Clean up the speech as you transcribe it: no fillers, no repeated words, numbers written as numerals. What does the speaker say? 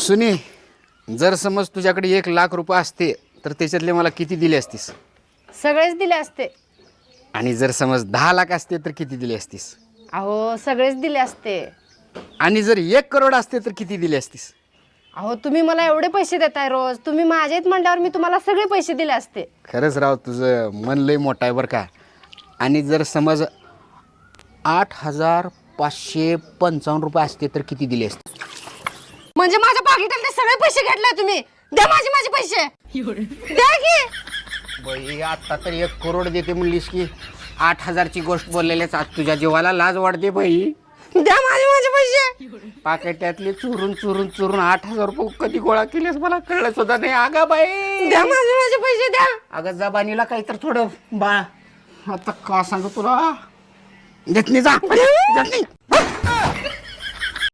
सुनी, जर समज तुझ्याकडे 1,00,000 रुपये असते तर त्याच्यातले मला किती दिले असतीस? सगळेच दिले असते. आणि जर समज 10,00,000 असते तर किती दिले असतीस? अहो सगळेच दिले असते. आणि जर 1 करोड असते तर किती दिले असतीस? अहो तुम्ही मला एवढे पैसे देताय रोज, तुम्ही माझ्या आहेत म्हणल्यावर मी तुम्हाला सगळे पैसे दिले असते. खरंच राव, तुझं मन लय मोठं आहे बरं का. आणि जर समज 8,555 रुपये असते तर किती दिले असते? म्हणजे माझ्या पाकिटातले सगळे पैसे घेतले तुम्ही. द्या माझे पैसे. द्या की. बाई, आता तर 1 करोड देते म्हणलीस की 8,000ची गोष्ट बोललेल्याच आज तुझ्या जीवाला लाज वाटते बाई. द्या माझे पैसे. पाकिटातले चुरून चुरून चुरून 8,000 रुपये कधी गोळा केलेस मला कळलं सुद्धा नाही. अगा बाई, द्या माझे पैसे द्या. अगं जबानीला काही तर थोडं बा. आता का सांगू तुला, देत नाही जा, देत नाही.